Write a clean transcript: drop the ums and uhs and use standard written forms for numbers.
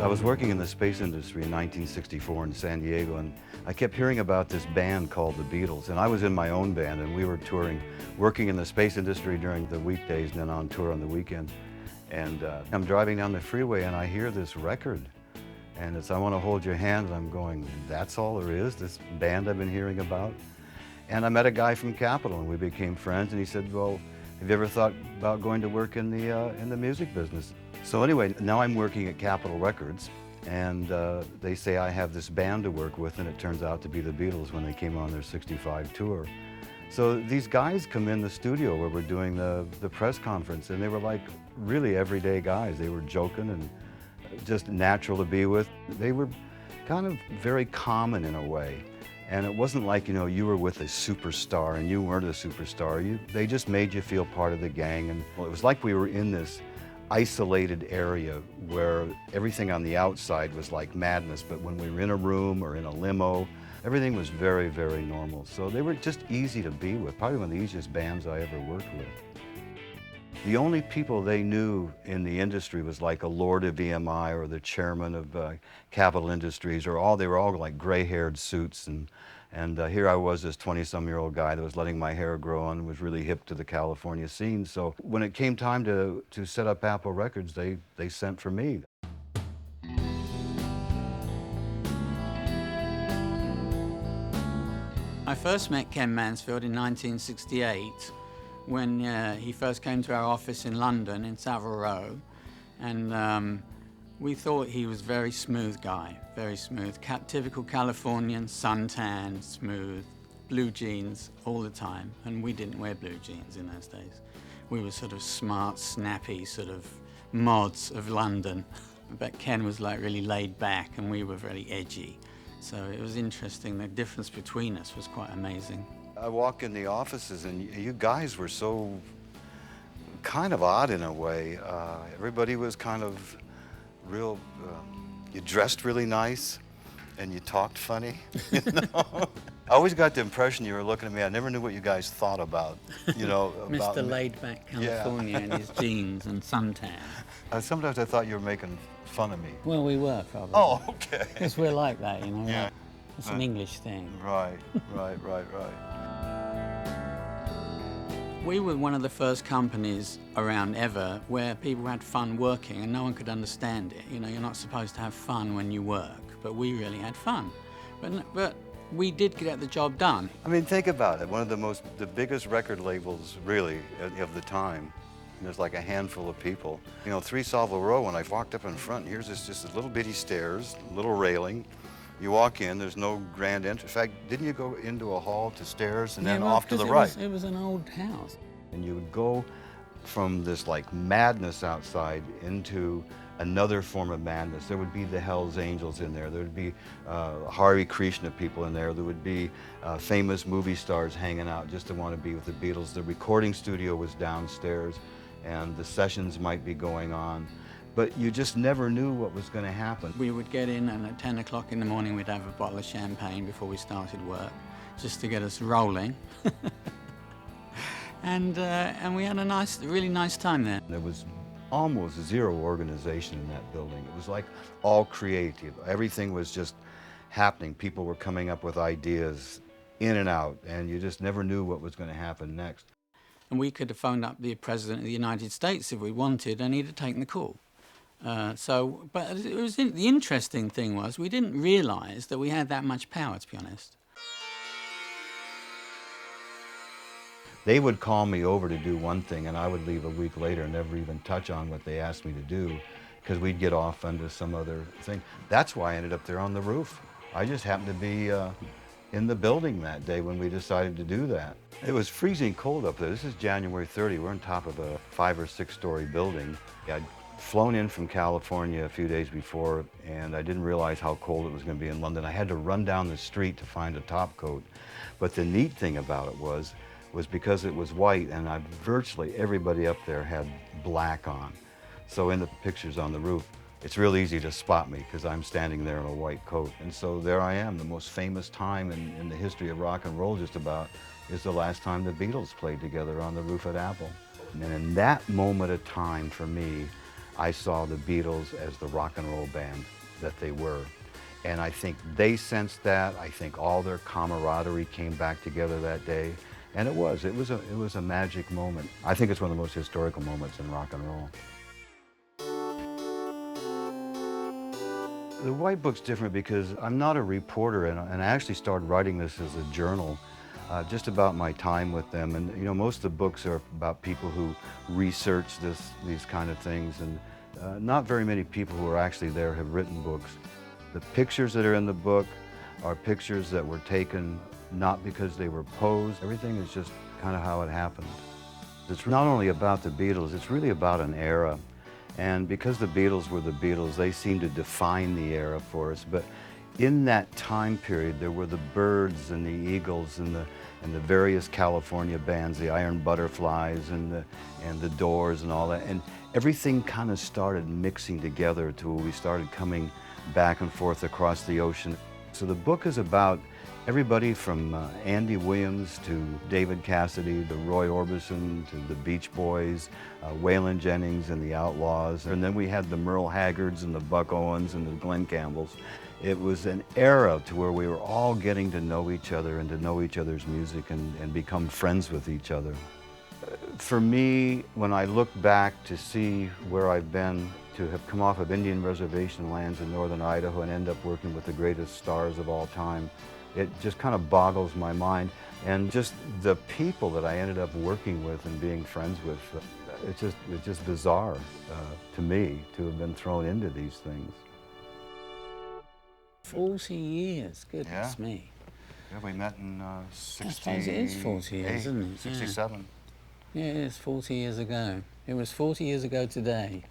I was working in the space industry in 1964 in San Diego, and I kept hearing about this band called the Beatles. And I was in my own band, and we were touring, working in the space industry during the weekdays and then on tour on the weekend. And I'm driving down the freeway, and I hear this record. And it's I Want to Hold Your Hand, and I'm going, that's all there is, this band I've been hearing about? And I met a guy from Capitol, and we became friends, and he said, well, have you ever thought about going to work in the music business? So anyway, now I'm working at Capitol Records, and they say I have this band to work with, and it turns out to be the Beatles when they came on their '65 tour. So these guys come in the studio where we're doing the press conference, and they were like really everyday guys. They were joking and just natural to be with. They were kind of very common in a way. And it wasn't like, you know, you were with a superstar and you weren't a superstar. They just made you feel part of the gang. And well, it was like we were in this isolated area where everything on the outside was like madness, but when we were in a room or in a limo, everything was very, very normal. So they were just easy to be with, probably one of the easiest bands I ever worked with. The only people they knew in the industry was like a lord of EMI or the chairman of Capital Industries, or they were all like gray-haired suits, and here I was, this 20-some-year-old guy that was letting my hair grow and was really hip to the California scene. So when it came time to set up Apple Records, they sent for me. I first met Ken Mansfield in 1968 when he first came to our office in London in Savile Row, and we thought he was a very smooth guy, very smooth, typical Californian, suntan, smooth, blue jeans all the time, and we didn't wear blue jeans in those days. We were sort of smart, snappy, sort of mods of London, but Ken was like really laid back and we were very edgy. So it was interesting, the difference between us was quite amazing. I walk in the offices and you guys were so kind of odd in a way. Everybody was kind of real, you dressed really nice and you talked funny, you know? I always got the impression you were looking at me, I never knew what you guys thought about, you know, about Mr. Laid-back California in his jeans and suntan. Sometimes I thought you were making fun of me. Well, we were probably. Oh, okay. Because we're like that, you know. Yeah. Like, it's an English thing. Right. We were one of the first companies around ever where people had fun working and no one could understand it. You know, you're not supposed to have fun when you work, but we really had fun. But we did get the job done. I mean, think about it. One of the biggest record labels, really, of the time. And there's like a handful of people. You know, 3 Savile Row, when I walked up in front, here's just a little bitty stairs, little railing. You walk in, there's no grand entrance. In fact, didn't you go into a hall to stairs and then off to the right? It was an old house. And you would go from this like madness outside into another form of madness. There would be the Hells Angels in there. There would be Hare Krishna people in there. There would be famous movie stars hanging out just to want to be with the Beatles. The recording studio was downstairs and the sessions might be going on. But you just never knew what was going to happen. We would get in and at 10 o'clock in the morning we'd have a bottle of champagne before we started work, just to get us rolling. and we had a really nice time there. There was almost zero organization in that building. It was like all creative. Everything was just happening. People were coming up with ideas in and out, and you just never knew what was going to happen next. And we could have phoned up the President of the United States if we wanted, and he'd have taken the call. But the interesting thing was we didn't realize that we had that much power, to be honest. They would call me over to do one thing, and I would leave a week later and never even touch on what they asked me to do, because we'd get off onto some other thing. That's why I ended up there on the roof. I just happened to be in the building that day when we decided to do that. It was freezing cold up there. This is January 30. We're on top of a 5 or 6 story building. I'd flown in from California a few days before, and I didn't realize how cold it was going to be in London. I had to run down the street to find a top coat. But the neat thing about it was because it was white, and virtually everybody up there had black on. So in the pictures on the roof, it's real easy to spot me because I'm standing there in a white coat. And so there I am. The most famous time in the history of rock and roll just about is the last time the Beatles played together on the roof at Apple. And in that moment of time for me, I saw the Beatles as the rock and roll band that they were. And I think they sensed that. I think all their camaraderie came back together that day. And it was a magic moment. I think it's one of the most historical moments in rock and roll. The White Book's different because I'm not a reporter, and I actually started writing this as a journal, just about my time with them. And you know, most of the books are about people who research these kind of things, and not very many people who are actually there have written books. The pictures that are in the book are pictures that were taken not because they were posed. Everything is just kind of how it happened. It's not only about the Beatles, it's really about an era. And because the Beatles were the Beatles, they seemed to define the era for us. But in that time period, there were the Byrds and the Eagles and the various California bands, the Iron Butterflies and the Doors and all that. And everything kind of started mixing together to where we started coming back and forth across the ocean. So the book is about everybody from Andy Williams to David Cassidy to Roy Orbison to the Beach Boys, Waylon Jennings and the Outlaws. And then we had the Merle Haggards and the Buck Owens and the Glen Campbells. It was an era to where we were all getting to know each other and to know each other's music and become friends with each other. For me, when I look back to see where I've been, to have come off of Indian reservation lands in northern Idaho and end up working with the greatest stars of all time, it just kind of boggles my mind. And just the people that I ended up working with and being friends with, it's just bizarre to me to have been thrown into these things. 40 years, goodness me. Yeah, we met in I suppose it is 40 years, isn't it? 67. Yeah, it is 40 years ago. It was 40 years ago today.